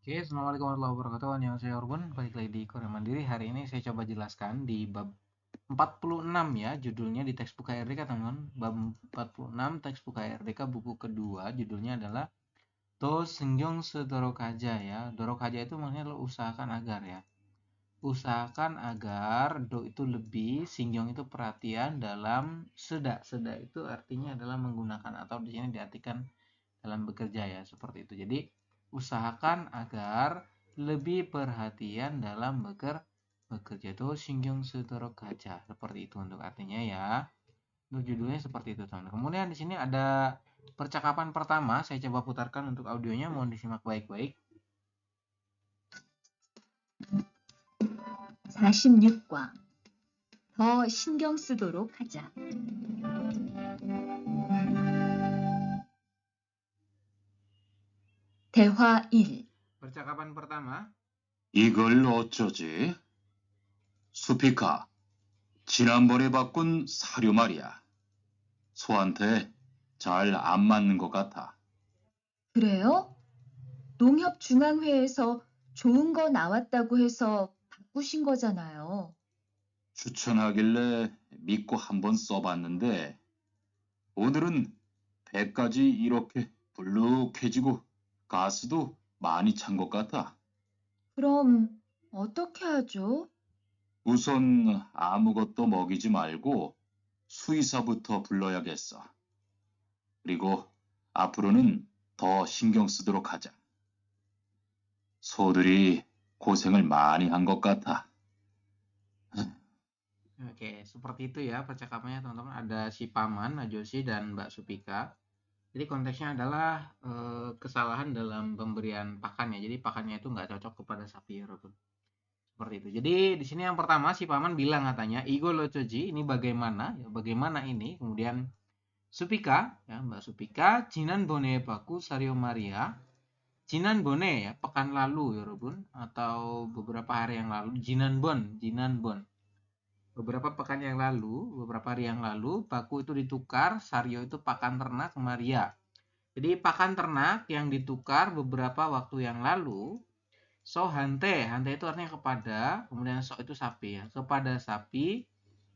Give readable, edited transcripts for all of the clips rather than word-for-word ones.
Oke, Assalamualaikum warahmatullahi wabarakatuh. Annyeonghaseyo Orbun, balik lagi di Korea Mandiri. Hari ini saya coba jelaskan di bab 46 ya, judulnya di textbook KRDK teman-teman. Bab 46 textbook KRDK buku kedua, judulnya adalah To Sengyong Sedorokaja ya. Dorokaja itu maksudnya adalah usahakan agar ya. Usahakan agar do itu lebih, singyong itu perhatian dalam seda. Seda itu artinya adalah menggunakan atau di sini diartikan dalam bekerja ya, seperti itu. Jadi usahakan agar lebih perhatian dalam bekerja itu singyong setorok kaca, seperti itu untuk artinya ya. Untuk judulnya seperti itu teman. Kemudian di sini ada percakapan pertama, saya coba putarkan untuk audionya, mohon disimak baik-baik. 46과 더 신경 쓰도록 하자. 대화 1. Percakapan pertama. 이걸 어쩌지? 수피카, 지난번에 바꾼 사료 말이야. 소한테 잘 안 맞는 것 같아. 그래요? 농협중앙회에서 좋은 거 나왔다고 해서 바꾸신 거잖아요. 추천하길래 믿고 한번 써봤는데 오늘은 배까지 이렇게 불룩해지고 가스도 많이 찬 것 같아. 그럼 어떻게 하죠? 우선 아무것도 먹이지 말고 수의사부터 불러야겠어. 그리고 앞으로는 더 신경 쓰도록 하자. 소들이 고생을 많이 한 것 같아. Oke, seperti itu ya percakapannya teman-teman. Ada si Paman, Najoshi, dan Mbak Supika. Jadi konteksnya adalah kesalahan dalam pemberian pakannya. Jadi pakannya itu nggak cocok kepada sapi ya, Robun. Seperti itu. Jadi di sini yang pertama si Paman bilang katanya, Igo Lochoji, ini bagaimana? Ya, bagaimana ini? Kemudian Supika, ya Mbak Supika, Jinan Bone Baku Sario Maria. Jinan Bone ya, pekan lalu ya, Robun, atau beberapa hari yang lalu. Jinan Bon. Beberapa pekan yang lalu, beberapa hari yang lalu, baku itu ditukar, Sario itu pakan ternak, Maria. Jadi pakan ternak yang ditukar beberapa waktu yang lalu, so hante itu artinya kepada, kemudian so itu sapi ya, kepada sapi,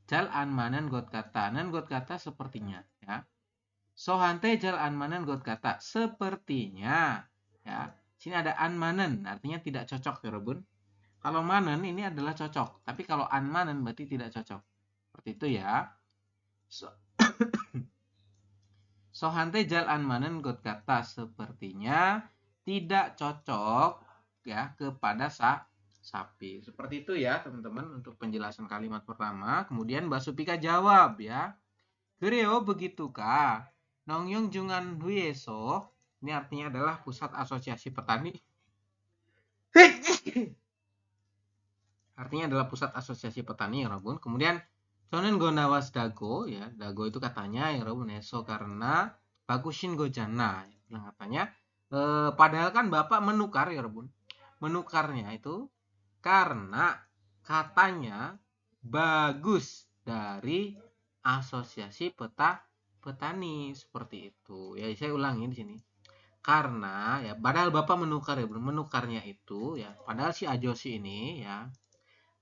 jal anmanen got kata, nan got kata sepertinya ya. So hante jal anmanen got kata sepertinya ya. Sini ada anmanen, artinya tidak cocok ya Robun. Kalau manen ini adalah cocok, tapi kalau anmanen berarti tidak cocok. Seperti itu ya. Sohante jal anmanen got kata sepertinya tidak cocok ya kepada sapi. Seperti itu ya teman-teman untuk penjelasan kalimat pertama. Kemudian Mbak Supika jawab ya. Gereo begitukah? Nongyong jungan huyeso. Ini artinya adalah pusat asosiasi petani. Artinya adalah pusat asosiasi petani ya Robun. Kemudian Sonen gonawas dago ya, dago itu katanya ya Robun eso karena bagushin gojana. Bilang katanya padahal kan Bapak menukar ya Robun. Menukarnya itu karena katanya bagus dari asosiasi petani seperti itu. Ya saya ulangi di sini. Karena ya padahal Bapak menukar ya, menukarnya itu ya, padahal si Ajoshi ini ya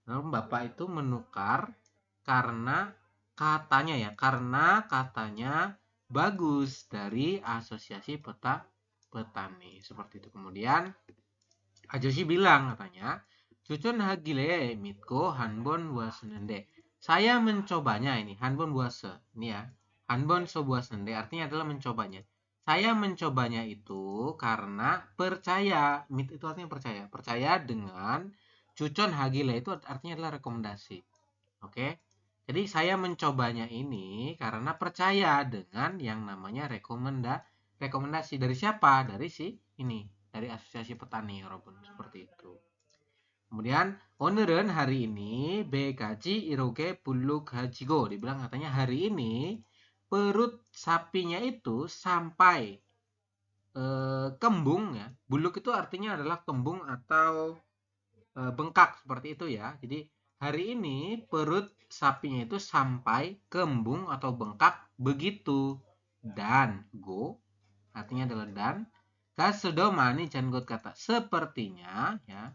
Bapak itu menukar karena katanya bagus dari asosiasi petani seperti itu. Kemudian Ajoshi bilang katanya, Cucun hagile mitko hanbon wasenende. Saya mencobanya ini, hanbon wase. Ini ya, hanbon sobuasende artinya adalah mencobanya. Saya mencobanya itu karena percaya. Mit itu artinya percaya. Percaya dengan Cucon hagile itu artinya adalah rekomendasi. Oke. Jadi saya mencobanya ini karena percaya dengan yang namanya rekomendasi dari siapa? Dari si ini, dari asosiasi petani Robun seperti itu. Kemudian o늘은 hari ini bekaji iroge buluk hajigo, dibilang katanya hari ini perut sapinya itu sampai kembung ya. Buluk itu artinya adalah kembung atau bengkak seperti itu ya. Jadi hari ini perut sapinya itu sampai kembung atau bengkak begitu. Dan go artinya adalah dan Kasedomani janggot kata. Sepertinya ya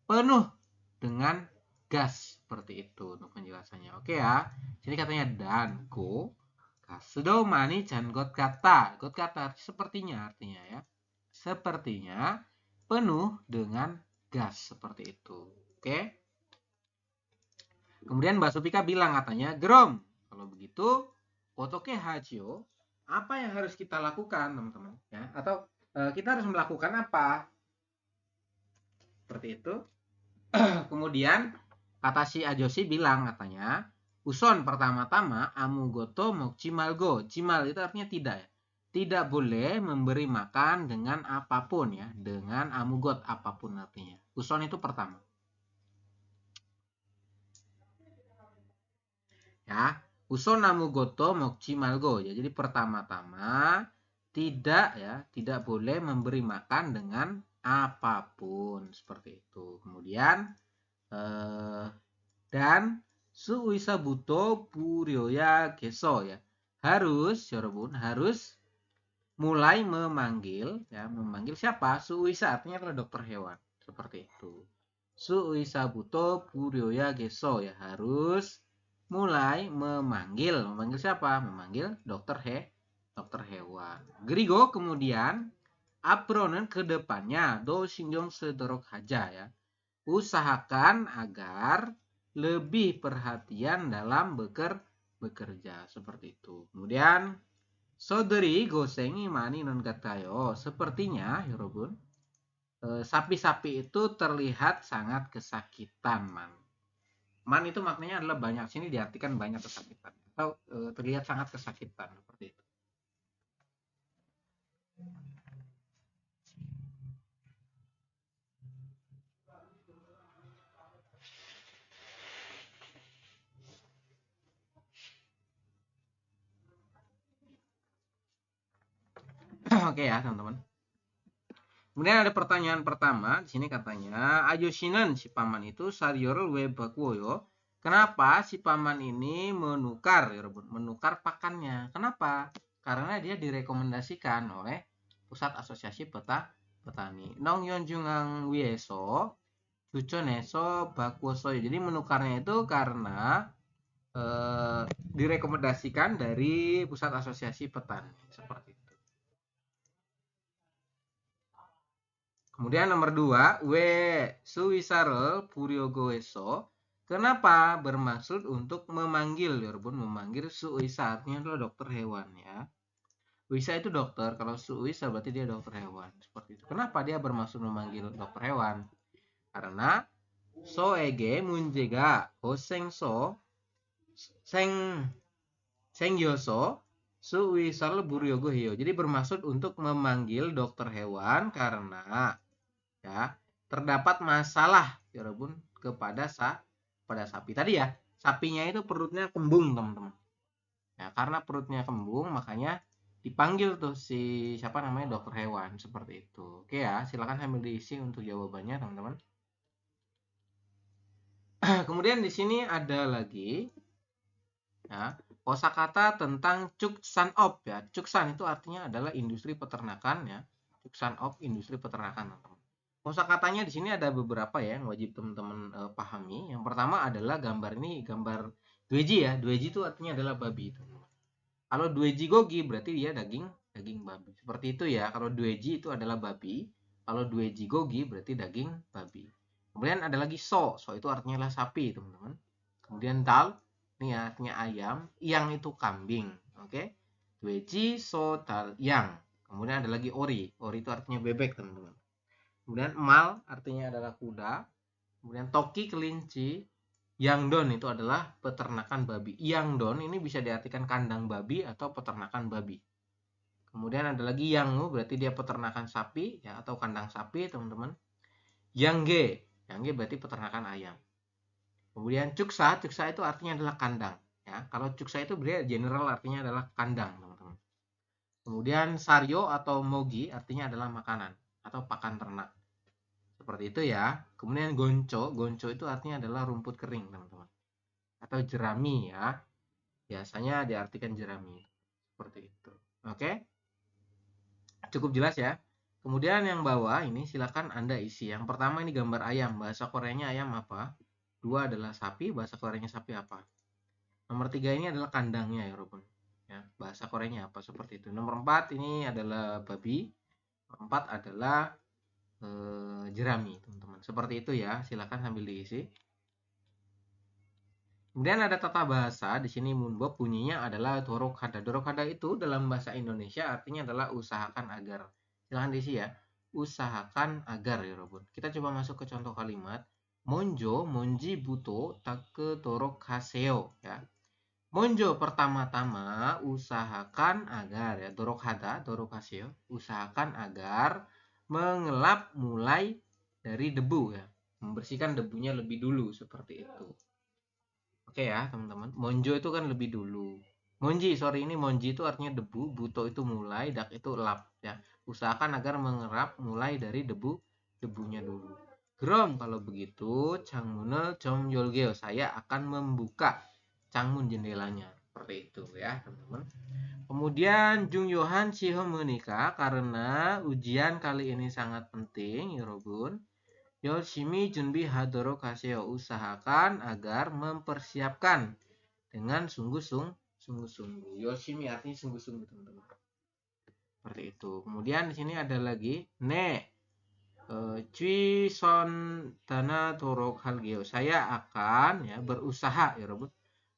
penuh dengan gas seperti itu untuk penjelasannya. Oke ya. Jadi katanya dan go kasedomani janggot kata. Got kata sepertinya artinya ya. Sepertinya penuh dengan gas seperti itu. Oke. Kemudian Mbak Supika bilang katanya, Grom, kalau begitu, otoke hajio, apa yang harus kita lakukan, teman-teman? Ya, atau kita harus melakukan apa? Seperti itu. Kemudian kata si Ajoshi bilang katanya, Uson pertama-tama amugoto mokjimalgo. Jimal itu artinya tidak ya. Tidak boleh memberi makan dengan apapun ya, dengan amugot apapun artinya. Uson itu pertama. Ya, uson amugoto mokjimalgo ya. Jadi pertama-tama tidak boleh memberi makan dengan apapun seperti itu. Kemudian dan suisa buto buryoya geso ya. Harus mulai memanggil ya, memanggil siapa? Suisa artinya adalah dokter hewan seperti itu. Suisa buto buryoya geso ya, harus mulai memanggil siapa? Memanggil dokter hewan. Grigo kemudian apronen ke depannya do shinjong sedorok haja ya. Usahakan agar lebih perhatian dalam bekerja seperti itu. Kemudian Soderi gosengi mani non katayo. Sepertinya yorobun sapi-sapi itu terlihat sangat kesakitan man. Man itu maknanya adalah banyak. Sini diartikan banyak kesakitan. Atau terlihat sangat kesakitan. Seperti itu. Oke ya teman-teman. Kemudian ada pertanyaan pertama. Di sini katanya, Ayoshinan si paman itu saryorul webakuoyo. Kenapa si paman ini menukar pakannya? Kenapa? Karena dia direkomendasikan oleh Pusat Asosiasi Petani. Nong Yonjungang Wieso, Juchoneso Bakuoso. Jadi menukarnya itu karena direkomendasikan dari Pusat Asosiasi Petani. Seperti itu. Kemudian nomor 2, we suwisarel puryogoeso. Kenapa? Bermaksud untuk memanggil, memanggil suwisa, artinya adalah dokter hewan ya. Wisa itu dokter, kalau suwisa berarti dia dokter hewan. Seperti itu. Kenapa dia bermaksud memanggil dokter hewan? Karena soege munjega hosengso sengyoso suwisarel puryogohyo. Jadi bermaksud untuk memanggil dokter hewan karena ya terdapat masalah ya Rabun kepada sapi tadi ya. Sapinya itu perutnya kembung teman-teman ya, karena perutnya kembung makanya dipanggil tuh si siapa namanya dokter hewan seperti itu. Oke ya, silakan sambil diisi untuk jawabannya teman-teman. Kemudian di sini ada lagi ya kosakata tentang cuksanop ya. Cuksan itu artinya adalah industri peternakan ya. Cuksanop industri peternakan teman-teman. Kosakatanya di sini ada beberapa ya yang wajib teman-teman pahami. Yang pertama adalah gambar ini, gambar dueji ya. Dueji itu artinya adalah babi. Kalau dueji gogi berarti dia daging babi. Seperti itu ya. Kalau dueji itu adalah babi. Kalau dueji gogi berarti daging babi. Kemudian ada lagi so. So itu artinya adalah sapi teman-teman. Kemudian dal, ini ya, artinya ayam. Yang itu kambing. Oke. Dueji, so, dal, yang. Kemudian ada lagi ori. Ori itu artinya bebek teman-teman. Kemudian mal artinya adalah kuda. Kemudian toki kelinci. Yangdon itu adalah peternakan babi. Yangdon ini bisa diartikan kandang babi atau peternakan babi. Kemudian ada lagi yanggu berarti dia peternakan sapi ya atau kandang sapi teman-teman. Yangge berarti peternakan ayam. Kemudian cuksa itu artinya adalah kandang ya. Kalau cuksa itu berarti general artinya adalah kandang teman-teman. Kemudian saryo atau mogi artinya adalah makanan atau pakan ternak. Seperti itu ya. Kemudian gonco itu artinya adalah rumput kering, teman-teman. Atau jerami ya. Biasanya diartikan jerami. Seperti itu. Oke? Cukup jelas ya. Kemudian yang bawah ini silakan Anda isi. Yang pertama ini gambar ayam. Bahasa Koreanya ayam apa? 2 adalah sapi. Bahasa Koreanya sapi apa? Nomor 3 ini adalah kandangnya ya, Robun. Ya, bahasa Koreanya apa? Seperti itu. Nomor 4 ini adalah babi. Nomor 4 adalah jerami, teman-teman. Seperti itu ya. Silakan sambil diisi. Kemudian ada tata bahasa. Di sini Moonbob bunyinya adalah dorokada. Dorokada itu dalam bahasa Indonesia artinya adalah usahakan agar. Silahkan diisi ya. Usahakan agar ya, Robun. Kita coba masuk ke contoh kalimat. Monjo, monji buto, take dorok haseo. Ya. Monjo pertama-tama usahakan agar ya. Dorokada, dorok haseo. Usahakan agar mengelap mulai dari debu ya. Membersihkan debunya lebih dulu seperti itu. Oke ya teman-teman. Monjo itu kan lebih dulu. Monji, sorry ini monji itu artinya debu, buto itu mulai, dak itu lap ya. Usahakan agar mengerap mulai dari debunya dulu. Grom kalau begitu, changmun을 좀 열게요. Saya akan membuka changmun jendelanya. Seperti itu ya teman-teman. Kemudian 중요한 시험이니까 karena ujian kali ini sangat penting, 여러분. 열심히 준비하도록 하세요. Usahakan agar mempersiapkan dengan sungguh-sungguh. 열심히 artinya sungguh-sungguh, teman-teman. Seperti itu. Kemudian di sini ada lagi 네, 최선다하도록 할게요. Saya akan ya berusaha ya, Robot.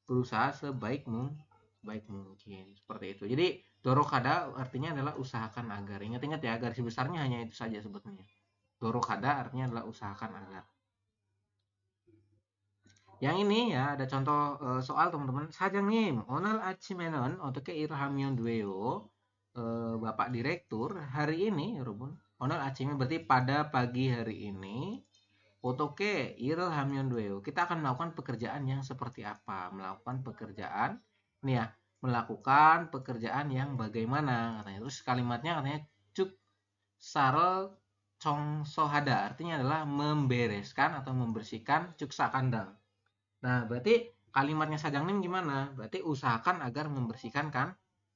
Berusaha sebaik mungkin. Seperti itu. Jadi dorokada artinya adalah usahakan agar. Ingat-ingat ya, garis besarnya hanya itu saja sebetulnya. dorokada artinya adalah usahakan agar. Yang ini ya ada contoh soal teman-teman. 사장님, 오늘 아침에는 어떻게 일을 하면 돼요? Bapak Direktur, hari ini, 여러분. 오늘 아침에 berarti pada pagi hari ini. 어떻게 일을 하면 돼요? Kita akan melakukan pekerjaan yang seperti apa? Melakukan pekerjaan, ini ya, melakukan pekerjaan yang bagaimana katanya. Terus kalimatnya katanya cuk sarel 청소하다 artinya adalah membereskan atau membersihkan cuksa kandang. Nah, berarti kalimatnya sajangnim gimana? Berarti usahakan agar membersihkan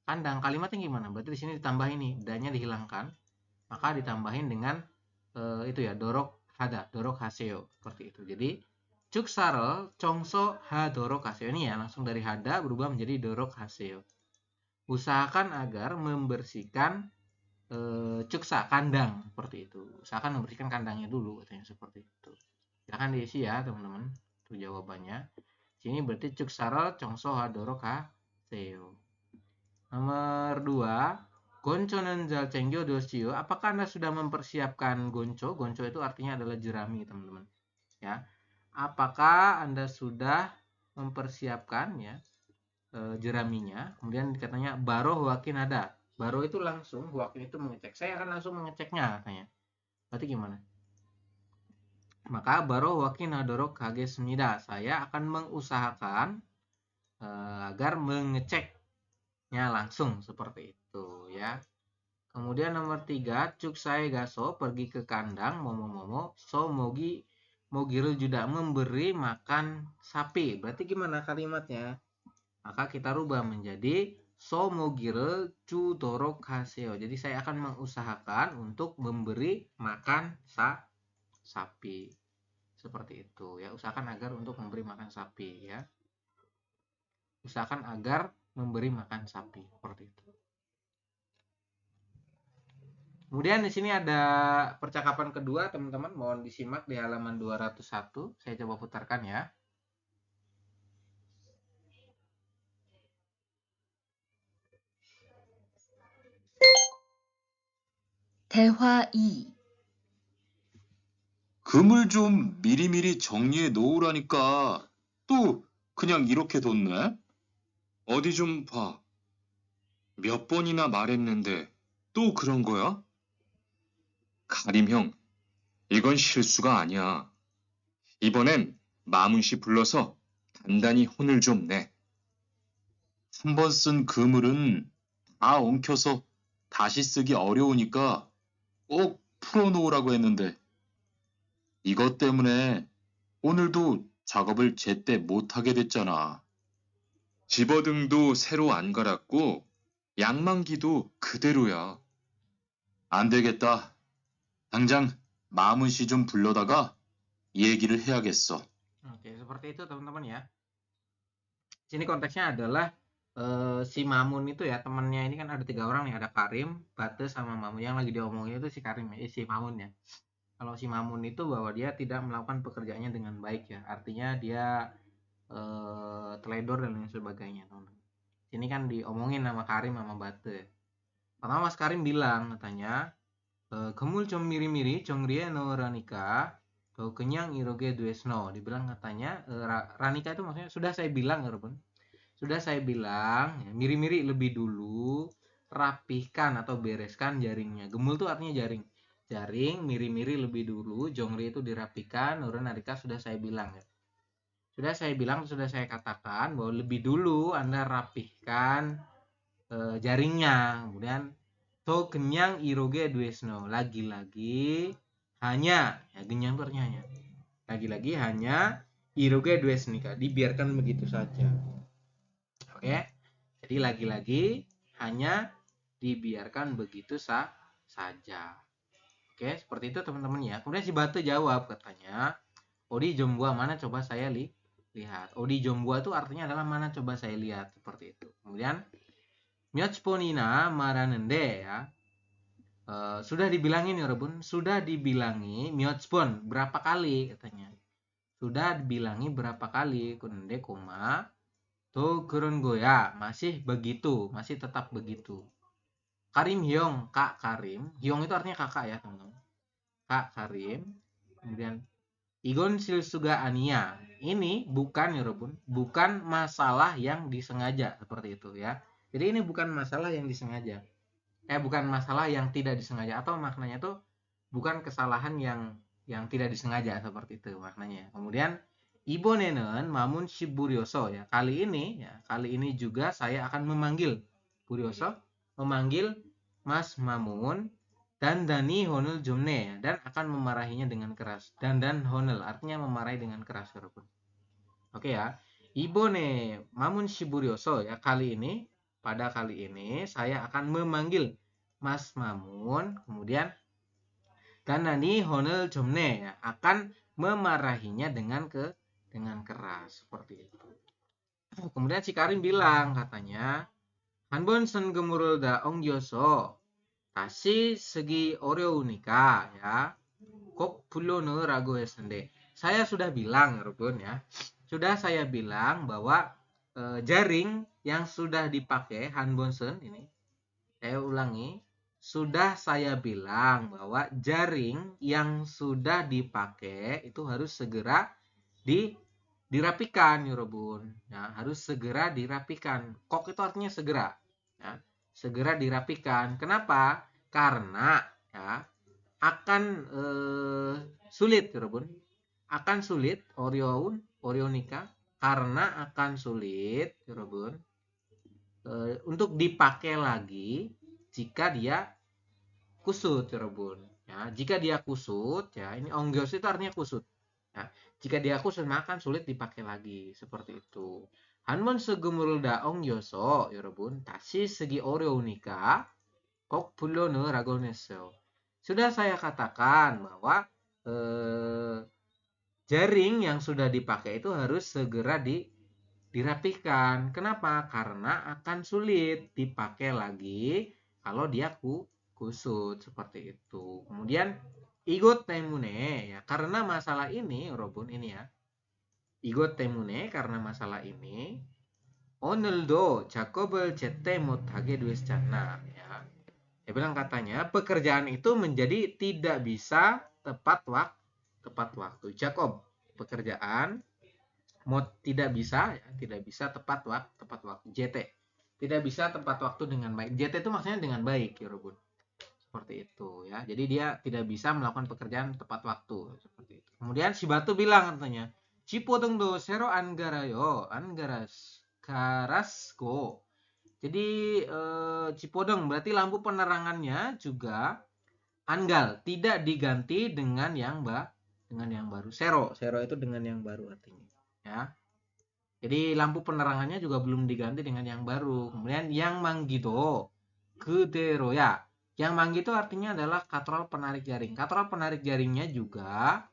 kandang. Kalimatnya gimana? Berarti di sini ditambah ini, danya dihilangkan, maka ditambahin dengan itu ya, dorok haseo seperti itu. Jadi cuksarel congso dorok haseo ini ya langsung dari hada berubah menjadi dorok haseo. Usahakan agar membersihkan cuksa kandang seperti itu. Usahakan membersihkan kandangnya dulu katanya seperti itu. Silahkan diisi ya teman-teman. Itu jawabannya. Sini berarti cuksarel congso hadorok haseo. Nomor 2, gonco는 잘 챙겨두시오. Apakah Anda sudah mempersiapkan gonco? Gonco itu artinya adalah jerami, teman-teman. Ya. Apakah Anda sudah mempersiapkan ya jeraminya? Kemudian katanya baroh wakin ada. Baru itu langsung, wakin itu mengecek. Saya akan langsung mengeceknya katanya. Berarti gimana? Maka baru wakin hadorok kagesmida. Saya akan mengusahakan agar mengeceknya langsung seperti itu ya. Kemudian nomor 3, cuk saya gaso pergi ke kandang momo so mogil juga memberi makan sapi. Berarti gimana kalimatnya? Maka kita rubah menjadi so mogil 주도록 하세요. Jadi saya akan mengusahakan untuk memberi makan sapi. Seperti itu ya. Usahakan agar untuk memberi makan sapi ya. Usahakan agar memberi makan sapi seperti itu. Kemudian di sini ada percakapan kedua, teman-teman. Mohon disimak di halaman 201. Saya coba putarkan ya. 대화 2. 금을 좀 미리미리 정리해 놓으라니까 또 그냥 이렇게 뒀네? 어디 좀 봐. 몇 번이나 말했는데 또 그런 거야? 가림 형, 이건 실수가 아니야. 이번엔 마문씨 불러서 단단히 혼을 좀 내. 한 번 쓴 그물은 다 엉켜서 다시 쓰기 어려우니까 꼭 풀어놓으라고 했는데 이것 때문에 오늘도 작업을 제때 못하게 됐잖아. 집어등도 새로 안 갈았고 양만기도 그대로야. 안 되겠다. 당장 마문 씨 좀 불러다가 얘기를 해야겠어. Oke, seperti itu teman-teman ya. Sini konteksnya adalah si Mamun itu ya, temennya ini kan ada 3 orang nih, ada Karim, Bate, sama Mamun. Yang lagi diomongin itu si Karim ya, si Mamun ya. Kalau si Mamun itu bahwa dia tidak melakukan pekerjaannya dengan baik ya, artinya dia teledor dan lain sebagainya teman-teman. Sini kan diomongin sama Karim sama Bate. Pertama Mas Karim bilang katanya, gemul 좀 미리미리 정리해 놓으라니까 더 그냥 이러게 됐노. Dibilang katanya Ranika itu maksudnya sudah saya bilang ya teman. Sudah saya bilang, ya, miri-miri lebih dulu, rapihkan atau bereskan jaringnya. Gemul itu artinya jaring. Jaring, miri-miri lebih dulu, jongri itu dirapikan, nurun narika sudah saya bilang. Ya. Sudah saya bilang, sudah saya katakan bahwa lebih dulu Anda rapihkan jaringnya. Kemudian, to kenyang iroge duesno. Lagi-lagi, hanya, ya genyang itu artinya hanya. Lagi-lagi hanya iroge duesnika. Dibiarkan begitu saja. Oke, jadi lagi-lagi hanya dibiarkan begitu saja. Oke, seperti itu teman-teman ya. Kemudian si Batu jawab katanya, Odi Jombua mana coba saya lihat. Odi Jombua itu artinya adalah mana coba saya lihat, seperti itu. Kemudian Myotchponina maranende ya. Sudah dibilangin ya Rebun, sudah dibilangi Myotchpon berapa kali katanya. Sudah dibilangi berapa kali kunde koma tuh keren goya, masih begitu, masih tetap begitu. Karim Hyong, Kak Karim. Hyong itu artinya kakak ya, teman-teman. Kak Karim. Kemudian Igon Silsuga Ania. Ini bukan ya, Rebun, bukan masalah yang disengaja seperti itu ya. Jadi ini bukan masalah yang disengaja. Bukan masalah yang tidak disengaja, atau maknanya tuh bukan kesalahan yang tidak disengaja seperti itu maknanya. Kemudian 이번에는 마문 씨 부려서 ya kali ini juga saya akan memanggil 부려서 memanggil Mas Mamun dandani honel jomne dan akan memarahinya dengan keras. Dandan honel artinya memarahi dengan keras walaupun. Oke ya. 이번에 마문 씨 부려서 ya pada kali ini saya akan memanggil Mas Mamun kemudian dandani honel jomne ya akan memarahinya dengan keras seperti itu. Kemudian si Karim bilang katanya 한번 선금으로 다 옮겨서 다시 쓰기 어려우니까 ya 꼭 불러넣으라고 했는데 saya sudah bilang Rubun ya sudah saya bilang bahwa jaring yang sudah dipakai Hanbonsen ini saya ulangi sudah saya bilang bahwa jaring yang sudah dipakai itu harus segera dirapikan ya Robun ya, harus segera dirapikan. Kok itu artinya segera ya, segera dirapikan. Kenapa? Karena ya akan sulit ya Robun, akan sulit orionika karena akan sulit ya Robun untuk dipakai lagi jika dia kusut ya Robun ya. Jika dia kusut ya, ini onggyos itu artinya kusut ya. Jika dia kusut maka sulit dipakai lagi seperti itu. 한번 쓱음을 다 엉겨서 여러분 다시 쓰기 어려우니까 꼭 불러넣으라고 했어요. Sudah saya katakan bahwa jaring yang sudah dipakai itu harus segera dirapihkan. Kenapa? Karena akan sulit dipakai lagi kalau dia kusut seperti itu. Kemudian igot temune ya karena masalah ini Robun ini ya. 이것 때문에 karena masalah ini 오늘도 작업을 제때 못하게 됐잖아 ya. Dia bilang katanya pekerjaan itu menjadi tidak bisa tepat waktu. Jacob pekerjaan tidak bisa tepat waktu. JT tidak bisa tepat waktu dengan baik. JT itu maksudnya dengan baik ya Robun. Seperti itu ya. Jadi dia tidak bisa melakukan pekerjaan tepat waktu seperti itu. Kemudian si Batu bilang katanya Cipodongdo sero angarayo, karasco. Jadi Cipodong berarti lampu penerangannya juga anggal, tidak diganti dengan yang baru. Sero itu dengan yang baru artinya. Ya. Jadi lampu penerangannya juga belum diganti dengan yang baru. Kemudian yang manggido kederoya. Yang manggi itu artinya adalah katrol penarik jaring. Katrol penarik jaringnya juga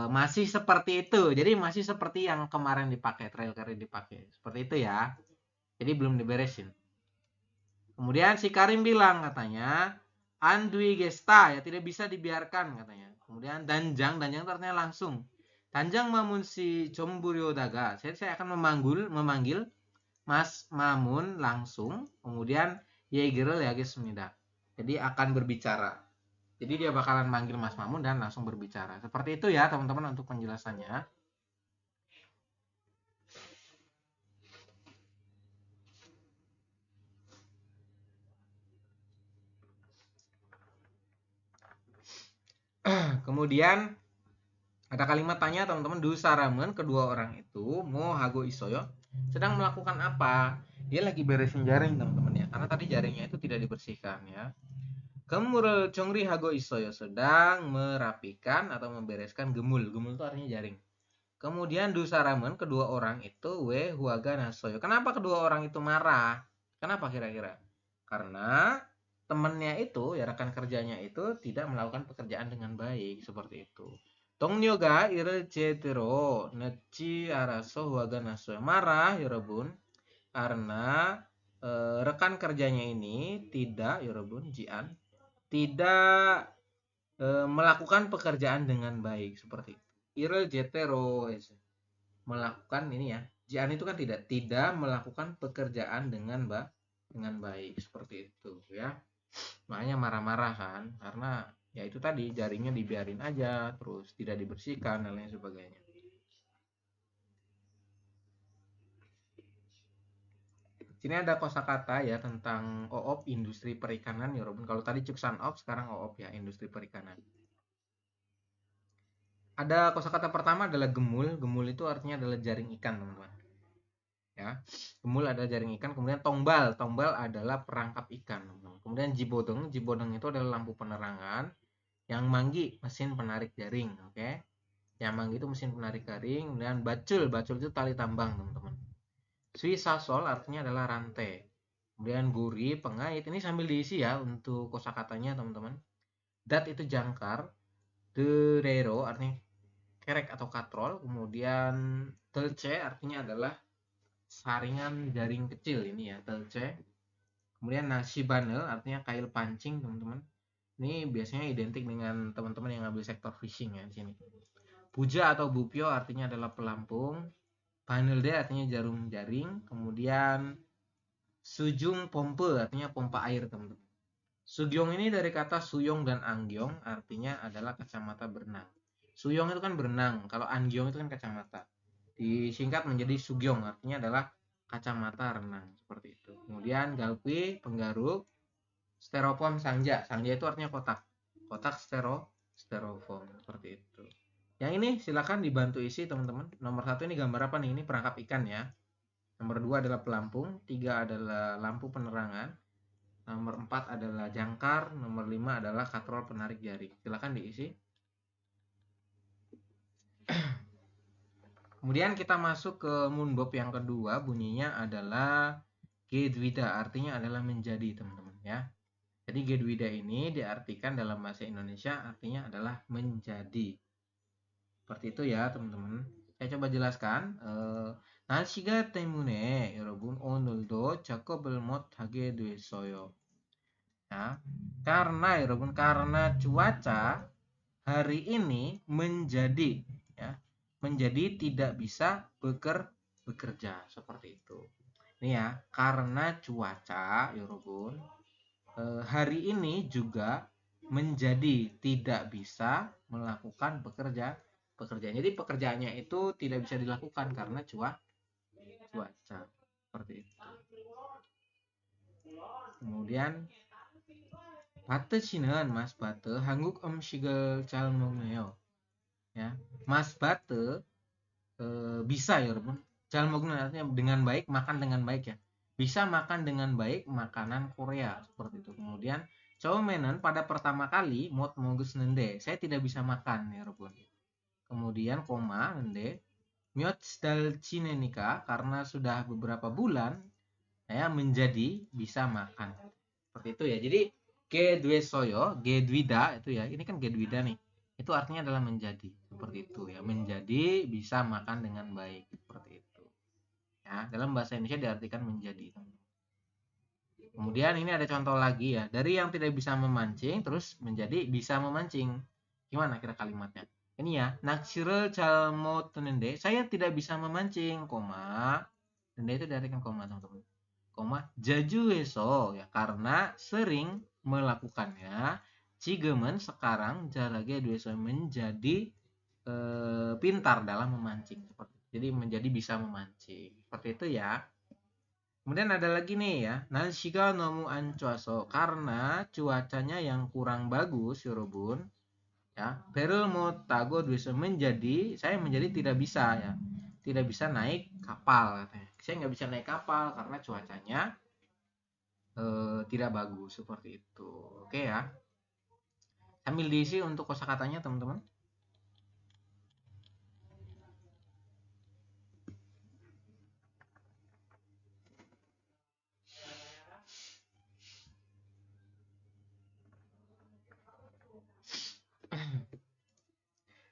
masih seperti itu. Jadi masih seperti yang kemarin dipakai, trail carrier dipakai. Seperti itu ya. Jadi belum diberesin. Kemudian si Karim bilang katanya, andui gesta, ya tidak bisa dibiarkan katanya. Kemudian danjang itu artinya langsung. Danjang Mamun si Jomburyo Daga. Saya akan memanggil Mas Mamun langsung. Kemudian Yegerel Yagesmida. Jadi akan berbicara. Jadi dia bakalan manggil Mas Mamun dan langsung berbicara. Seperti itu ya teman-teman untuk penjelasannya. Kemudian ada kalimat tanya teman-teman, Dusaramen, kedua orang itu Mo Hago Isoyo sedang melakukan apa? Dia lagi beresin jaring teman-teman ya, karena tadi jaringnya itu tidak dibersihkan ya. Gemul Chongri Hago Isoyo sedang merapikan atau membereskan gemul. Gemul itu artinya jaring. Kemudian Dusaramen, kedua orang itu We Huaga Nasoyo. Kenapa kedua orang itu marah? Kenapa kira-kira? Karena temannya itu, ya rekan kerjanya itu tidak melakukan pekerjaan dengan baik, seperti itu. 동료가 일을 제대로 넣지 않아서 화가 났어요. Marah, 여러분, karena rekan kerjanya ini tidak, 여러분, Jian, tidak melakukan pekerjaan dengan baik, seperti itu. Irel jetero, melakukan ini ya. Jian itu kan tidak melakukan pekerjaan dengan baik, seperti itu ya. Makanya marah-marah kan, karena ya itu tadi jaringnya dibiarin aja, terus tidak dibersihkan dan lain sebagainya. Sini ada kosakata ya tentang OOP industri perikanan ya Robin. Kalau tadi Cuksan OOP, sekarang OOP ya industri perikanan. Ada kosakata pertama adalah gemul. Gemul itu artinya adalah jaring ikan teman-teman. Ya, gemul adalah jaring ikan. Kemudian tombal, tombal adalah perangkap ikan. Teman-teman. Kemudian jibodong, jibodong itu adalah lampu penerangan. Yang manggi mesin penarik jaring, oke? Yang manggi itu mesin penarik jaring. Kemudian bacul, bacul itu tali tambang teman-teman. Swisasol artinya adalah rantai. Kemudian guri, pengait. Ini sambil diisi ya untuk kosakatanya teman-teman. Dat itu jangkar. Derero artinya kerek atau katrol. Kemudian telce artinya adalah saringan jaring kecil ini ya, telce. Kemudian nasibanel artinya kail pancing teman-teman. Ini biasanya identik dengan teman-teman yang ngambil sektor fishing ya di sini. Puja atau bupio artinya adalah pelampung. Panel D artinya jarum jaring. Kemudian sujung pompe artinya pompa air teman-teman. Sugyong ini dari kata suyong dan anggyong artinya adalah kacamata berenang. Suyong itu kan berenang, kalau anggyong itu kan kacamata. Disingkat menjadi sugyong artinya adalah kacamata renang, seperti itu. Kemudian galpi penggaruk, styrofoam sangja. Sangja itu artinya kotak. Kotak styrofoam seperti itu. Yang ini silakan dibantu isi teman-teman. Nomor 1 ini gambar apa nih? Ini perangkap ikan ya. Nomor 2 adalah pelampung, 3 adalah lampu penerangan, nomor 4 adalah jangkar, nomor 5 adalah katrol penarik jaring. Silakan diisi. Kemudian kita masuk ke munbob yang kedua, bunyinya adalah gedwida, artinya adalah menjadi teman-teman ya. Jadi gedwida ini diartikan dalam bahasa Indonesia artinya adalah menjadi. Seperti itu ya teman-teman. Saya coba jelaskan. 날씨가 때문에 여러분 오늘도 작업을 못하게 됐어요. Ya, karena 여러분 karena cuaca hari ini menjadi ya, menjadi tidak bisa bekerja seperti itu. Ini ya, karena cuaca 여러분 hari ini juga menjadi tidak bisa melakukan pekerjaan. Jadi pekerjaannya itu tidak bisa dilakukan karena cuaca seperti itu. Kemudian 바트 씨는 Mas Bate 한국 음식을 잘 먹네요. Ya, Mas Bate bisa ya 여러분. 잘 먹는 artinya dengan baik, makan dengan baik ya. Bisa makan dengan baik makanan Korea seperti itu. Kemudian 처음에는 pada pertama kali 못 먹겠는데 saya tidak bisa makan ya 여러분. Kemudian koma nende 몇 달 지내니까 karena sudah beberapa bulan saya menjadi bisa makan. Seperti itu ya. Jadi Gedwesoyo, gedwida itu ya. Ini kan gedwida nih. Itu artinya adalah menjadi. Seperti itu ya. Menjadi bisa makan dengan baik. Seperti itu. Ya, dalam bahasa Indonesia diartikan menjadi. Kemudian ini ada contoh lagi ya. Dari yang tidak bisa memancing terus menjadi bisa memancing. Gimana kira kalimatnya? Ini ya. Nakshirul chalmotnende. Saya tidak bisa memancing, koma. Nende itu diartikan koma, teman-teman. Koma jajueso ya, karena sering melakukannya. Cigemen sekarang jarage dueso menjadi pintar dalam memancing, seperti itu. Jadi menjadi bisa memancing. Seperti itu ya. Kemudian ada lagi nih ya, nanshiga nomu ancuaso, karena cuacanya yang kurang bagus, yorobun. Ya, peril motago dueso menjadi, saya menjadi tidak bisa ya. Tidak bisa naik kapal katanya. Saya nggak bisa naik kapal karena cuacanya tidak bagus, seperti itu. Oke ya. Sambil diisi untuk kosakatanya teman-teman.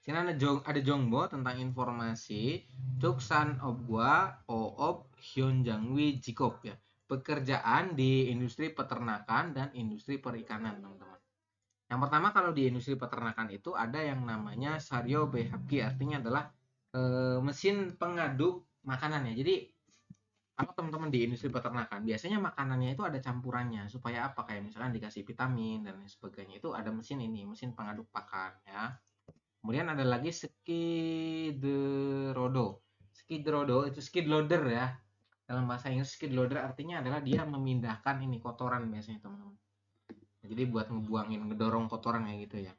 Sini ada jongbo tentang informasi Chuksan Obgwa Oob Hyunjangwi Jikop ya. Pekerjaan di industri peternakan dan industri perikanan, teman-teman. Yang pertama, kalau di industri peternakan itu ada yang namanya Saryo Behapki, artinya adalah mesin pengaduk makanan ya. Jadi kalau teman-teman di industri peternakan, biasanya makanannya itu ada campurannya supaya apa? Kayak misalkan dikasih vitamin dan lain sebagainya. Itu ada mesin ini, mesin pengaduk pakan ya. Kemudian ada lagi skidrodo. Skidrodo itu skid loader ya. Dalam bahasa Inggris skid loader artinya adalah dia memindahkan ini kotoran biasanya, teman-teman. Jadi buat ngebuangin, ngedorong kotoran kayak gitu ya.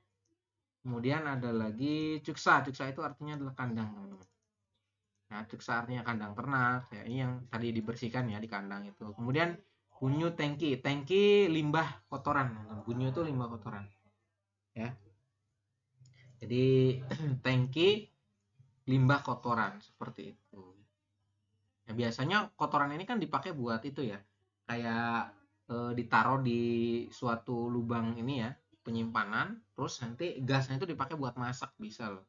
Kemudian ada lagi cuksa. Cuksa itu artinya adalah kandang, teman-teman. Nah, cuksa artinya kandang ternak. Ya, ini yang tadi dibersihkan ya di kandang itu. Kemudian bunyu tangki. Tangki limbah kotoran. Bunyu itu limbah kotoran. Ya. Jadi tangki limbah kotoran seperti itu. Ya, biasanya kotoran ini kan dipakai buat itu ya. Kayak ditaruh di suatu lubang ini ya, penyimpanan, terus nanti gasnya itu dipakai buat masak bisa loh.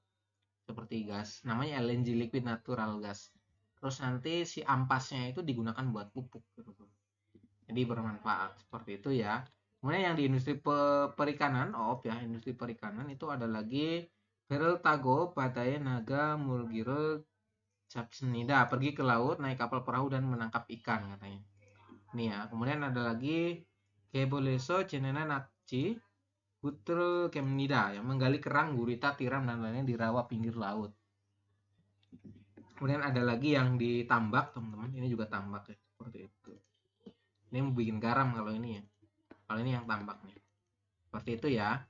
Seperti gas, namanya LNG liquid natural gas. Terus nanti si ampasnya itu digunakan buat pupuk gitu. Jadi bermanfaat seperti itu ya. Kemudian yang di industri perikanan, ya, industri perikanan itu ada lagi Ferel Tago, Pataye Naga, Mulgiro, Capsenida, pergi ke laut, naik kapal perahu dan menangkap ikan katanya. Nih ya, kemudian ada lagi Keboleso, Cenena Nakci, Putra Kemnida yang menggali kerang, gurita, tiram dan lainnya di rawa pinggir laut. Kemudian ada lagi yang ditambak, teman-teman. Ini juga tambak ya, seperti itu. Ini mau bikin garam kalau ini ya. Kalau ini yang tambak nih. Seperti itu ya.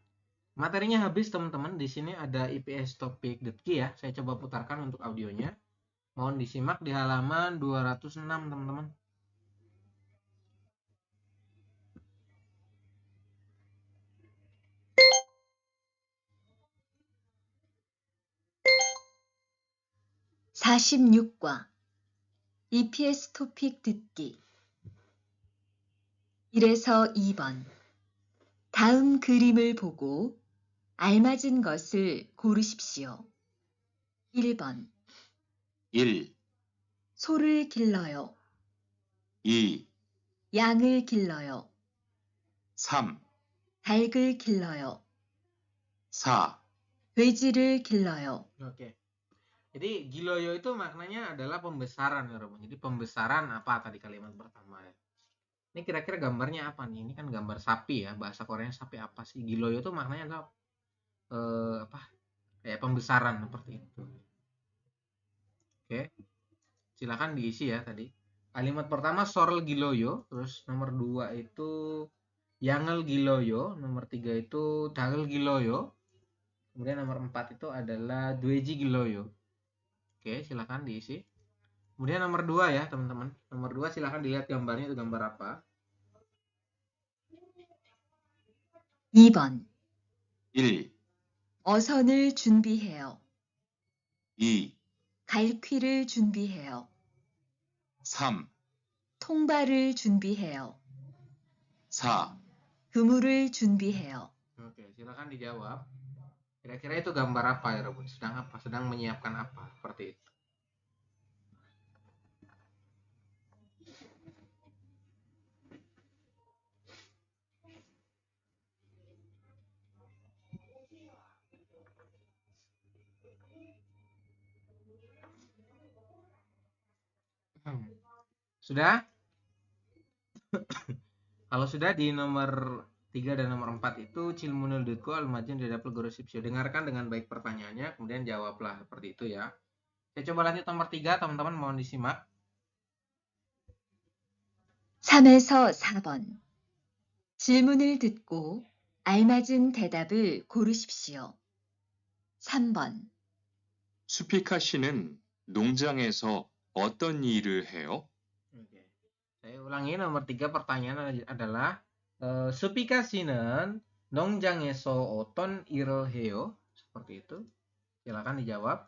Materinya habis, teman-teman. Di sini ada IPS Topik Detki ya. Saya coba putarkan untuk audionya. Mohon disimak di halaman 206, teman-teman. (46과) EPS 토픽 듣기 1에서 2번 다음 그림을 보고 알맞은 것을 고르십시오. 1번 1, 소를 길러요. 2, 양을 길러요. 3, 닭을 길러요. 4, 돼지를 길러요. Oke. Jadi giloyo itu maknanya adalah pembesaran ya, Romo. Jadi pembesaran apa tadi kalimat pertama ya. Ini kira-kira gambarnya apa nih? Ini kan gambar sapi ya. Bahasa Koreanya sapi apa sih? Giloyo itu maknanya adalah apa? Kayak pembesaran seperti itu. Oke. Silakan diisi ya tadi. Kalimat pertama sorel giloyo, terus nomor 2 itu yangel giloyo, nomor 3 itu dagel giloyo. Kemudian nomor 4 itu adalah dueji giloyo. Oke, silakan diisi. Kemudian nomor 2 ya, teman-teman. Nomor 2 silakan dilihat gambarnya, itu gambar apa? 2번 1, 어선을 준비해요. 2, 갈퀴를 준비해요. 3, 통발을 준비해요. 4, 그물을 준비해요. Oke, silakan dijawab. Kira-kira itu gambar apa ya, Robun? Sedang apa? Sedang menyiapkan apa? Seperti itu. Sudah? Kalau sudah di nomor 3 dan nomor 4 itu cilmunul dutku almajin didapil guru sipsio. Dengarkan dengan baik pertanyaannya, kemudian jawablah seperti itu ya. Saya coba lanjut nomor 3, teman-teman mohon disimak. 3에서 4번. 질문을 듣고 알맞은 대답을 고르십시오. 3번. 수피카 씨는 농장에서 어떤 일을 해요? Oke. Saya ulangi nomor 3 pertanyaan adalah Supika 씨는 농장에서 어떤 일을 해요? Seperti itu. Silakan dijawab.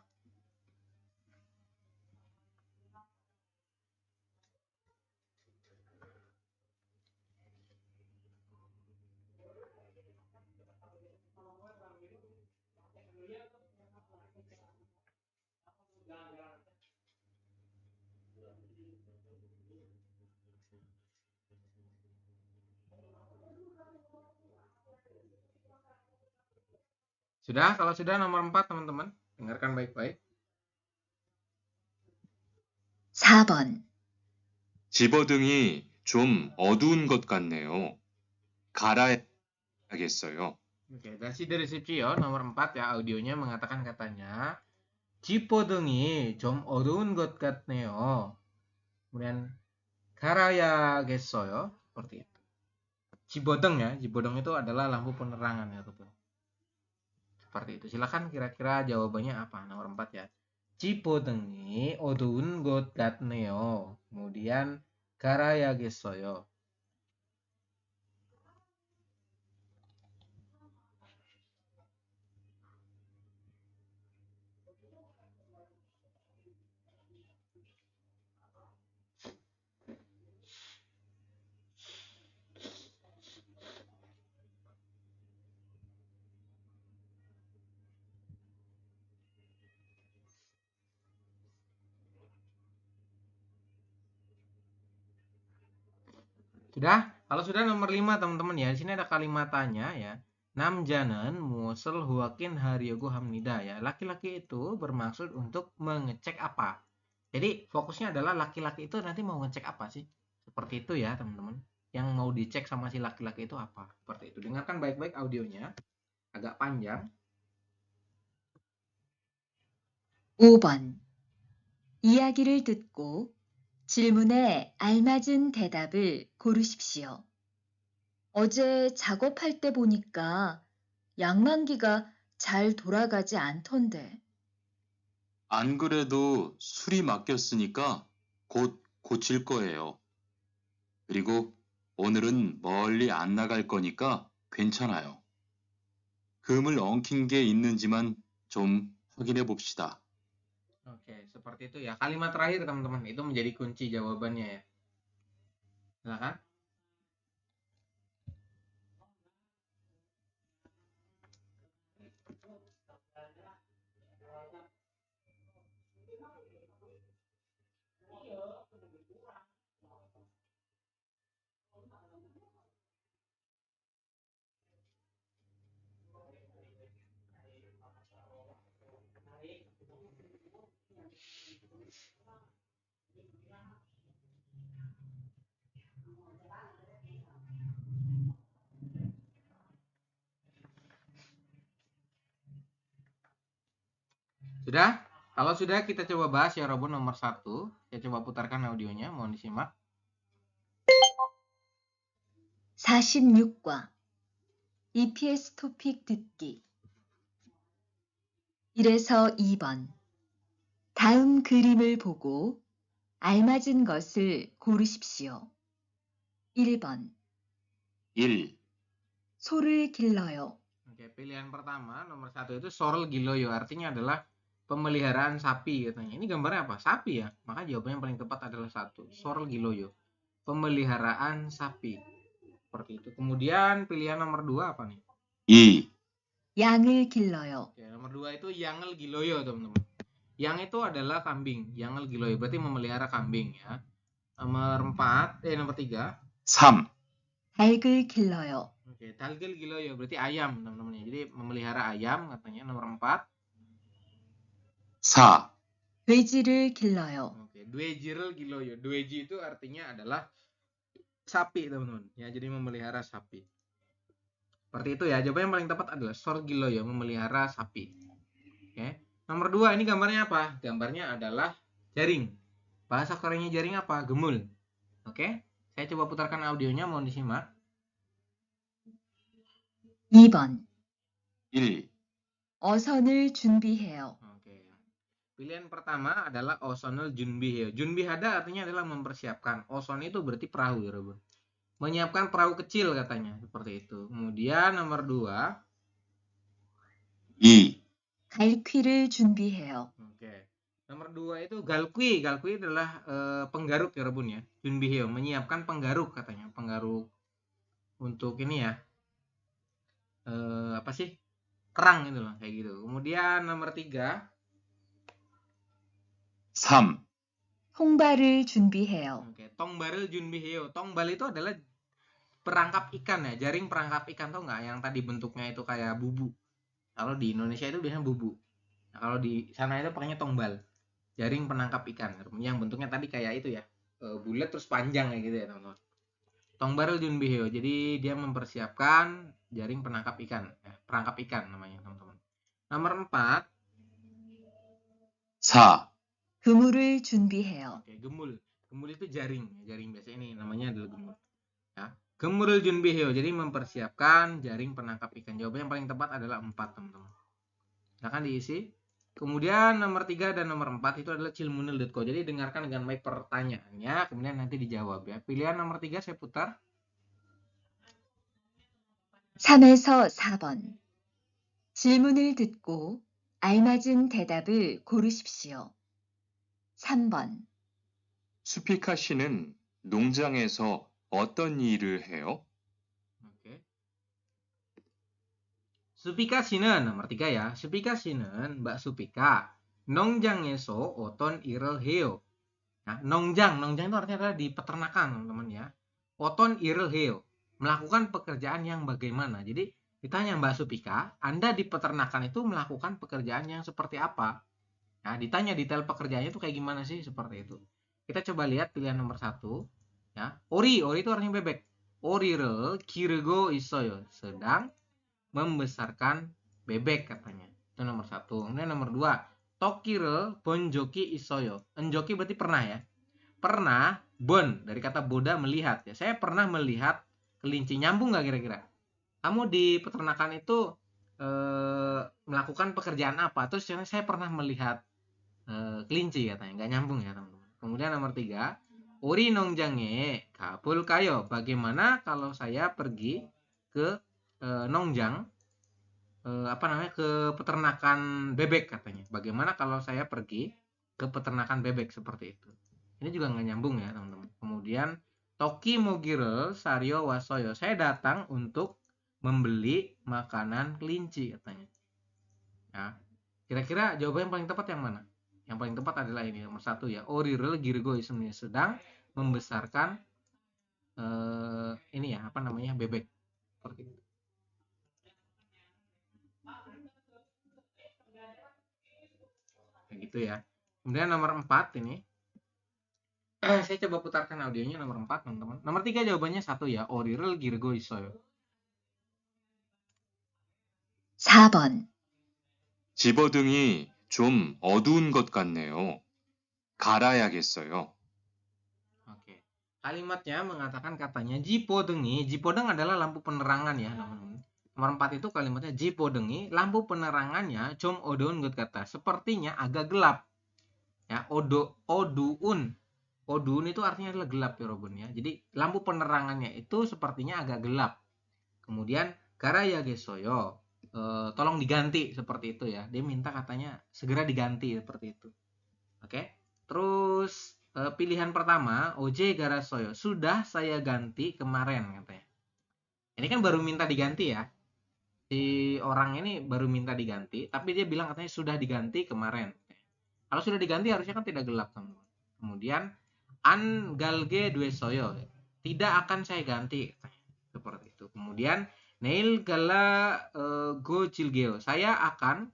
Sudah? Kalau sudah nomor 4 teman-teman, dengarkan baik-baik. 4번. 집어등이 좀 어두운 것 같네요. 갈아야겠어요. Oke, dasi dari Sipcio nomor 4 ya, audionya mengatakan katanya 지포등이 좀 어두운 것 같네요. Kemudian 갈아야겠어요. Seperti itu. Cibodeng ya, Cibodeng itu adalah lampu penerangan ya, betul. Seperti itu. Silakan kira-kira jawabannya apa? Nomor 4 ya. Cibodeng이 어두운 것 같네요. Kemudian 갈아야겠어요. Sudah? Kalau sudah nomor 5 teman-teman ya. Di sini ada kalimat tanya ya. Namjanan musul huakin haryogo hamnida ya. Laki-laki itu bermaksud untuk mengecek apa? Jadi fokusnya adalah laki-laki itu nanti mau ngecek apa sih? Seperti itu ya teman-teman. Yang mau dicek sama si laki-laki itu apa? Seperti itu. Dengarkan baik-baik audionya. Agak panjang. 5번. 이야기를 듣고 질문에 알맞은 대답을 고르십시오. 어제 작업할 때 보니까 양만기가 잘 돌아가지 않던데. 안 그래도 술이 맡겼으니까 곧 고칠 거예요. 그리고 오늘은 멀리 안 나갈 거니까 괜찮아요. 금을 엉킨 게 있는지만 좀 확인해 봅시다. Oke, seperti itu ya. Kalimat terakhir teman-teman. Itu menjadi kunci jawabannya ya. Silakan. Sudah? Kalau sudah kita coba bahas ya Robon nomor 1. Saya coba putarkan audionya, mohon disimak. 46과 EPS 토픽 듣기 1에서 2번. 다음 그림을 보고 알맞은 것을 고르십시오. 1번. 1. 소를 길러요. Oke, pilihan pertama nomor 1 itu sorel giloyo, artinya adalah pemeliharaan sapi katanya. Ini gambarnya apa? Sapi ya. Maka jawabannya yang paling tepat adalah 1. Sorel giloyo. Pemeliharaan sapi. seperti itu. Kemudian pilihan nomor 2 apa nih? 2. 양을 길러요. Oke, nomor 2 itu yangel giloyo, teman-teman. Yang itu adalah kambing, yangel giloyo berarti memelihara kambing ya. Nomor 3. 3. 닭을 길러요. Oke, talgil giloyo berarti ayam, teman-teman. Jadi memelihara ayam katanya. Nomor 4. 4. 돼지를 길러요. Oke, duejirel giloyo. Dueji itu artinya adalah sapi, teman-teman. Ya, jadi memelihara sapi. Seperti itu ya. Jawaban yang paling tepat adalah sor giloyo, memelihara sapi. Oke. Nomor 2 ini gambarnya apa? Gambarnya adalah jaring. Bahasa Koreanya jaring apa? Gemul. Oke. Saya coba putarkan audionya, mohon disimak. 2번. 1. 어선을 준비해요. Oke. Pilihan pertama adalah osonel junbihyo. Junbihada artinya adalah mempersiapkan. Oson itu berarti perahu ya, Bro. Menyiapkan perahu kecil katanya, seperti itu. Kemudian nomor 2. 2. 갈퀴를 준비해요. Oke. Nomor 2 itu galkui. Galkui adalah penggaruk ya, Rebun ya. Junbihyo, menyiapkan penggaruk katanya. Penggaruk untuk ini ya. Apa sih? Kerang itu loh, kayak gitu. Kemudian nomor 3. 3. 통발을 준비해요. Oke, tongbaril junbihyo. Tongbal itu adalah perangkap ikan ya, jaring perangkap ikan, tau nggak? Yang tadi bentuknya itu kayak bubu. Kalau di Indonesia itu biasanya bubu. Nah, kalau di sana itu pakainya tongbal. Jaring penangkap ikan. Yang bentuknya tadi kayak itu ya. Bulat terus panjang kayak gitu ya, teman-teman. Tongbaril junbihyo. Jadi dia mempersiapkan jaring penangkap ikan. Perangkap ikan namanya, teman-teman. Nomor 4. 4. 그물을 준비해요. Oke, gemul. Gemul itu jaring. Jaring biasa ini namanya adalah gemul. Ya. Gemurul junbihyo. Jadi mempersiapkan jaring penangkap ikan. Jawaban yang paling tepat adalah 4, teman-teman. Silahkan diisi. Kemudian nomor 3 dan nomor 4 itu adalah cilmunil.co. Jadi dengarkan dengan baik pertanyaannya, kemudian nanti dijawab ya. Pilihan nomor 3 saya putar. 3에서 4번. 질문을 듣고 알맞은 대답을 고르십시오. 3번. 수피카 씨는 농장에서 어떤 일을 해요? Oke. Supika Shinen, nomor 3 ya. Supika Shinen, Mbak Supika. Nongjang에서 어떤 일을 해요? Nah, nongjang itu artinya adalah di peternakan, teman-teman ya. Oton iril heo, melakukan pekerjaan yang bagaimana. Jadi ditanya Mbak Supika, Anda di peternakan itu melakukan pekerjaan yang seperti apa? Nah, ditanya detail pekerjaannya itu kayak gimana sih, seperti itu. Kita coba lihat pilihan nomor 1 ya. Ori itu artinya bebek. Ori를 기르고 있어요. Sedang membesarkan bebek katanya. Itu nomor 1. Kemudian nomor 2, toki를 본 적이 있어요. Enjoki berarti pernah ya. Pernah, bon dari kata boda melihat ya. Saya pernah melihat kelinci. Nyambung nggak kira-kira? Kamu di peternakan itu melakukan pekerjaan apa? Terus saya pernah melihat kelinci katanya. Nggak nyambung ya, teman-teman. Kemudian nomor 3, Ori nongjange 가볼까요? Bagaimana kalau saya pergi ke nongjang, ke peternakan bebek katanya. Bagaimana kalau saya pergi ke peternakan bebek, seperti itu. Ini juga nggak nyambung ya, teman-teman. Kemudian Toki mogirel sario wasoyo. Saya datang untuk membeli makanan kelinci katanya. Ya. Kira-kira jawaban yang paling tepat yang mana? Yang paling tepat adalah ini, nomor 1 ya. Orirel girgoism, sedang membesarkan ini ya, bebek. Seperti itu. Kayak gitu ya. Kemudian nomor 4 ini. Saya coba putarkan audionya nomor 4, teman-teman. Nomor 3 jawabannya 1 ya. Orirel girgo isoyo. 4번. 집어등이 좀 어두운 것 같네요. 갈아야겠어요. Oke. Kalimatnya mengatakan katanya jipodengi. Jipodeng adalah lampu penerangan ya, teman-teman. Nomor 4 itu kalimatnya jipodengi, lampu penerangannya com odoun gut kata. Sepertinya agak gelap. Ya, oduun. Oduun itu artinya adalah gelap ya, Robun ya. Jadi lampu penerangannya itu sepertinya agak gelap. Kemudian karaya gesoyo, tolong diganti, seperti itu ya. Dia minta katanya segera diganti seperti itu. Oke. Terus pilihan pertama, oje garasoyo, sudah saya ganti kemarin katanya. Ini kan baru minta diganti ya. Si orang ini baru minta diganti, tapi dia bilang katanya sudah diganti kemarin. Kalau sudah diganti harusnya kan tidak gelap, teman-teman. Kemudian an galge due soyo, tidak akan saya ganti, seperti itu. Kemudian neil gala go jilgeo, saya akan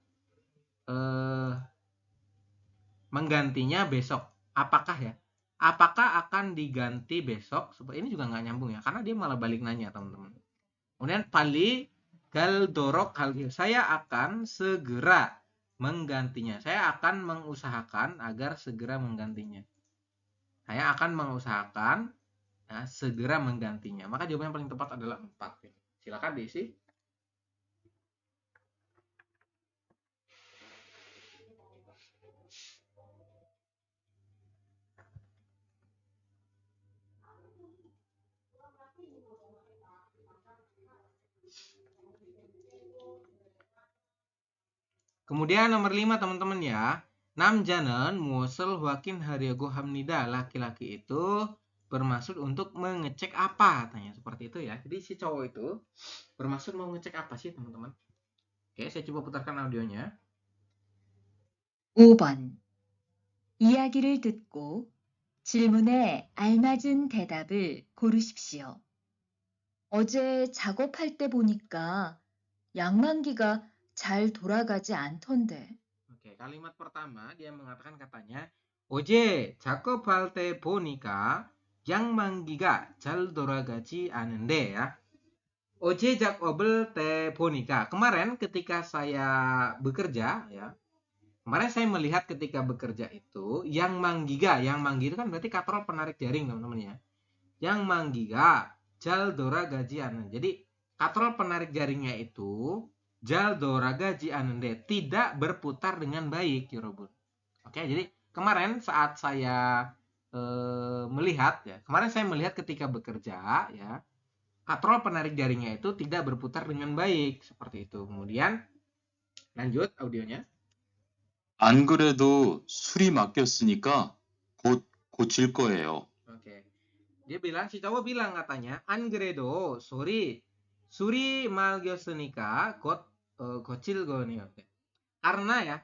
menggantinya besok. Apakah ya? Apakah akan diganti besok? Seperti ini juga nggak nyambung ya, karena dia malah balik nanya, teman-teman. Kemudian pali gal dorok hal saya akan segera menggantinya. Saya akan mengusahakan agar segera menggantinya. Saya akan mengusahakan ya, segera menggantinya. Maka jawaban yang paling tepat adalah 4. Silakan diisi. Kemudian nomor 5 teman-teman ya. 남자는 무엇을 확인하려고 합니다. Laki-laki itu bermaksud untuk mengecek apa? Tanya seperti itu ya. Jadi si cowok itu bermaksud mau ngecek apa sih teman-teman? Oke, saya coba putarkan audionya. 5번. 이야기를 듣고 질문에 알맞은 대답을 고르십시오. 어제 작업할 때 보니까 양만기가 잘 돌아가지 않던데. Oke, kalimat pertama dia mengatakan katanya 어제 작업할 때 보니까 양만기가 잘 돌아가지 않은데 ya. 어제 작업을 때 보니까 kemarin ketika saya bekerja ya. Kemarin saya melihat ketika bekerja itu yang manggiga itu kan berarti katrol penarik jaring teman-teman ya. Yang manggiga jaldora gaji anen. Jadi katrol penarik jaringnya itu jaldora gaji anende tidak berputar dengan baik ya Robun. Oke, jadi kemarin saat saya melihat ya, kemarin saya melihat ketika bekerja ya, katrol penarik jaringnya itu tidak berputar dengan baik seperti itu. Kemudian lanjut audionya. 안 그래도 술이 맡겼으니까 곧 고칠 거예요. Oke. Dia bilang, si cowok bilang katanya, Angredo, suri malgyosenika gocil goni. Oke. Karena ya,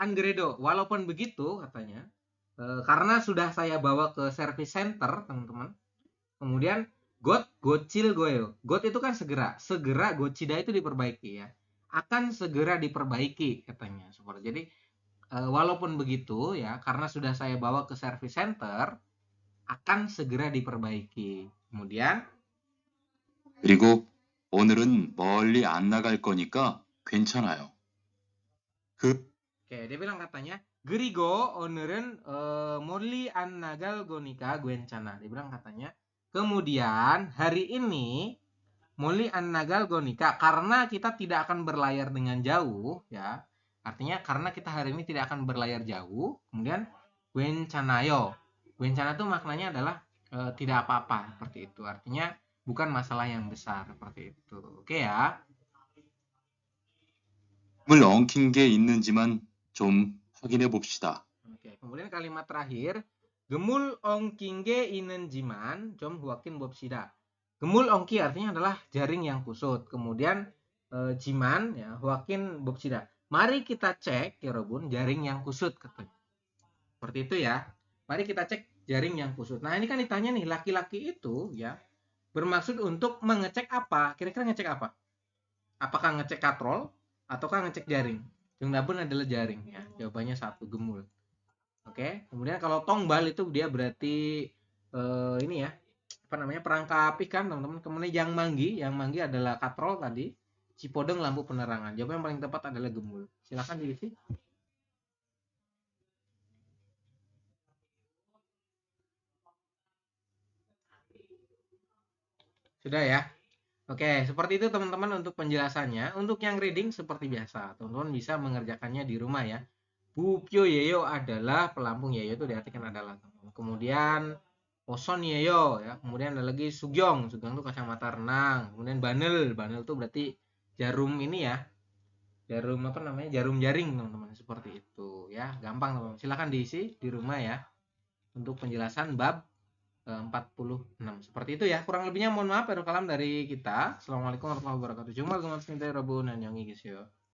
Angredo, walaupun begitu katanya, karena sudah saya bawa ke service center, teman-teman. Kemudian gocil goyo. Got itu kan segera gocida itu diperbaiki ya. Akan segera diperbaiki katanya. Seperti jadi walaupun begitu ya, karena sudah saya bawa ke service center, akan segera diperbaiki. Kemudian 그리고 오늘은 멀리 안 나갈 거니까 괜찮아요. oke, dia bilang katanya Gerigo onerin molli an nagal gonika gwencana. Dia bilang katanya kemudian hari ini molli an nagal gonika karena kita tidak akan berlayar dengan jauh ya. Artinya karena kita hari ini tidak akan berlayar jauh, kemudian gwencanayo. Gwencana itu maknanya adalah tidak apa-apa seperti itu. Artinya bukan masalah yang besar seperti itu. Oke ya. 물 엉킨 게 있는지만 좀 확인해 봅시다. Oke, kemudian kalimat terakhir, gemul ongkingge inen jiman, jom huakin bobsida. Gemul ongki artinya adalah jaring yang kusut. Kemudian jiman, ya, huakin bobsida. Mari kita cek, ya Robun, jaring yang kusut. Katanya. Seperti itu ya. Mari kita cek jaring yang kusut. Nah ini kan ditanya nih, laki-laki itu ya bermaksud untuk mengecek apa? Kira-kira ngecek apa? Apakah ngecek katrol ataukah ngecek jaring? Yang dabun adalah jaring ya. Jawabannya 1, gemul. Oke, kemudian kalau tongbal itu dia berarti ini ya, apa namanya, perangkap ikan teman-teman. Kemudian yang manggi adalah katrol tadi. Cipodeng lampu penerangan. Jawaban yang paling tepat adalah gemul. Silakan diisi. Sudah ya. Oke, seperti itu teman-teman untuk penjelasannya. Untuk yang reading seperti biasa, teman-teman bisa mengerjakannya di rumah ya. Bupyo Yeyo adalah pelampung Yeyo itu diartikan adalah. Kemudian Oson Yeyo ya. Kemudian ada lagi Sugyong itu kacamata renang. Kemudian Banel itu berarti jarum ini ya. Jarum apa namanya? Jarum jaring teman-teman, seperti itu ya. Gampang teman-teman. Silakan diisi di rumah ya. Untuk penjelasan bab 46. Seperti itu ya. Kurang lebihnya mohon maaf, kalam dari kita. Assalamualaikum warahmatullahi wabarakatuh. Jumpa lagi, Mas Minta Rabun dan Yongi Gisyo.